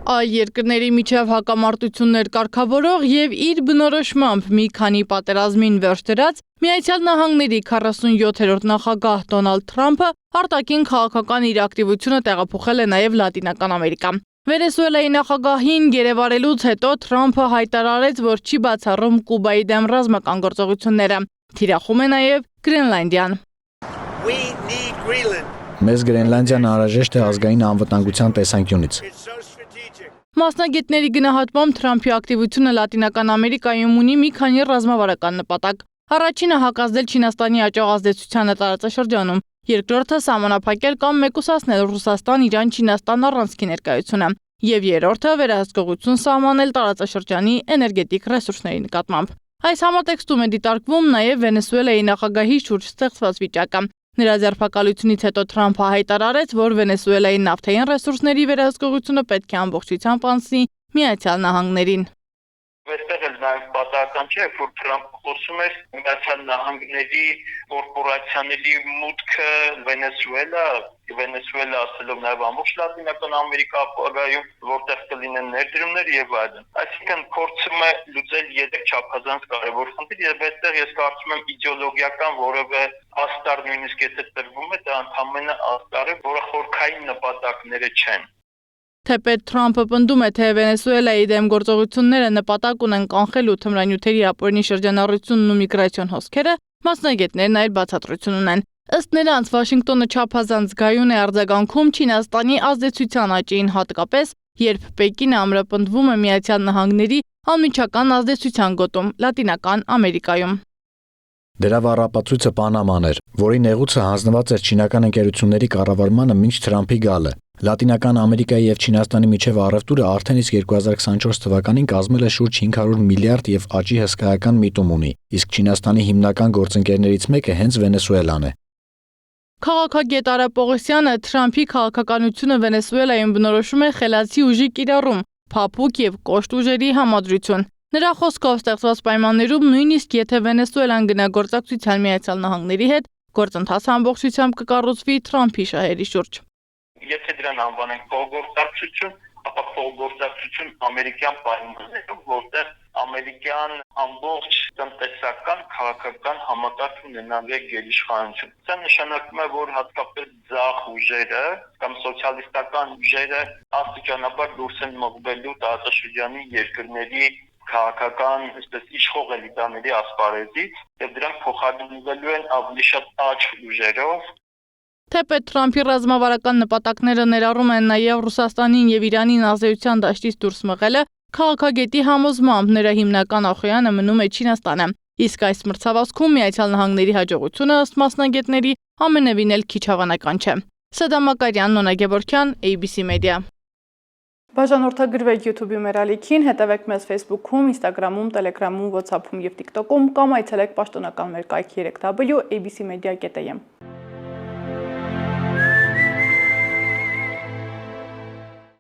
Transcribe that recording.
Այլ երկրների միջև հակամարտություններ կարգավորող եւ իր բնորոշմամբ մի քանի պատերազմին վերջ դրած Միացյալ Նահանգների 47-րդ նախագահ Դոնալդ Թրամփը արտաքին քաղաքական իր ակտիվությունը տեղափոխել է նաեւ Լատինական Ամերիկա։ Վենեսուելայի նախագահին գերեվարելուց հետո Թրամփը հայտարարեց, որ չի բացառում Կուբայի դեմ ռազմական գործողությունները։ Թիրախում է նաեւ Գրենլանդիան։ Մեզ Գրենլանդիան անհրաժեշտ է ազգային անվտանգության տեսանկյունից։ Մասնագետների գնահատմամբ Թրամփի ակտիվությունը Լատինական Ամերիկայում ունի մի քանի ռազմավարական նպատակ։ Առաջինը հակազդել Չինաստանի աճող ազդեցությանը տարածաշրջանում, երկրորդը սահմանափակել կամ մեկուսացնել Ռուսաստան-Իրան-Չինաստան առանցքի ներկայությունը, եւ երրորդը վերահսկողություն սահմանել տարածաշրջանի էներգետիկ ռեսուրսների նկատմամբ։ Այս համատեքստում է դիտարկվում նաեւ Վենեսուելայի նախագահի շուրջ ստեղծված վիճակը։ Նրա ձերբակալությունից հետո Թրամփը հայտարարեց, որ Վենեսուելայի նավթային ռեսուրսների վերահսկողությունը պետք է ամբողջությամբ անցնի Միացյալ Նահանգներին։ Այստեղ էլ նաև պատահական չէ, որ Թրամփը խոսում էր Միացյալ Նահանգների կորպորացիաների մուտքը Վենեսուելա ասելով նաև ամբողջ Լատինական Ամերիկա ապագայում, որտեղ կլինեն ներդրումներ եւ այլն։ Այսինքն փորձում է լուծել երեք չափազանց կարևոր խնդիր եւ այստեղ ես կարծում եմ իդեոլոգիական որևէ աստար նույնիսկ եթե տրվում է, դա ընդհանրապես աստար է, որը խորքային նպատակները չեն։ Թեպետ Թրամփը պնդում է, թե Վենեսուելայի դեմ գործողությունները նպատակ ունեն կանխելու թմրանյութերի ապօրինի շրջանառությունն ու միգրացիոն հոսքերը, մասնագետներն այլ բացատրություն ունեն։ Ըստ նրանց Վաշինգտոնը չափազանց զգայուն է արձագանքում Չինաստանի ազդեցության աճին, հատկապես երբ Պեկինը ամրապնդվում է Միացյալ Նահանգների անմիջական ազդեցության գոտում Լատինական Ամերիկայում։ Դրա վառապացույցը Պանաման էր, որի նեղուցը հանձնված էր չինական ընկերությունների կառավարմանը մինչ Թրամփի գալը։ Լատինական Ամերիկայի եւ Չինաստանի միջև առևտուրը արդեն իսկ 2024 թվականին կազմել է շուրջ 500 միլիարդ եւ աճի հսկայական միտում ունի, իսկ Չինաստանի հիմնական գործընկերներից մեկը հենց Վենեսուելան է։ Քաղաքագետ Արա Պողոսյանը Թրամփի քաղաքականությունը Վենեսուելայում բնորոշում է խելացի ուժի կիրառում, փափուկ եւ կոշտ ուժերի համադրություն։ Նրա խոսքով ստեղծված պայմաններում նույնիսկ եթե Վենեսուելան գնա գործակցության Միացյալ Նահանգների հետ, գործընթացը ամբողջությամբ կկառուցվի Թրամփի շահերի շուրջ։ Եթե դրան անվանենք փոխգործակցություն, ապա փոխգործակցություն ամերիկյան պայմաններով, որտեղ ամերիկյան ամբողջ տնտեսական, քաղաքական համակարգ ունենալու է գերիշխանություն։ Դա նշանակում է, որ հատկապես ձախ ուժերը կամ սոցիալիստական ուժերը աստիճանաբար դուրս են մղվելու տարածաշրջանի երկրների քաղաքական, այսպես իշխող էլիտաների ասպարեզից եւ դրանք փոխարինվելու են ավելի շատ աճ ուժերով։ Թեպետ Թրամփի ռազմավարական նպատակները ներառում են նաև Ռուսաստանին եւ Իրանին ազդեցության դաշտից դուրս մղելը, քաղաքագետի համոզմամբ նրա հիմնական ախոյանը մնում է Չինաստանը, իսկ այս մրցավազքում Միացյալ Նահանգների հաջողությունը ըստ մասնագետների ամենևին էլ քիչ հավանական չէ։ Սադամ Մակարյան, Նոնա Գևորգյան, ABC Media։ Բաժանորդագրվեք YouTube-ի մեր ալիքին, հետևեք մեզ Facebook-ում, Instagram-ում, Telegram-ում, WhatsApp-ում եւ TikTok-ում կամ այցելեք պաշտոնական մեր կայքի 3w abcmedia.am։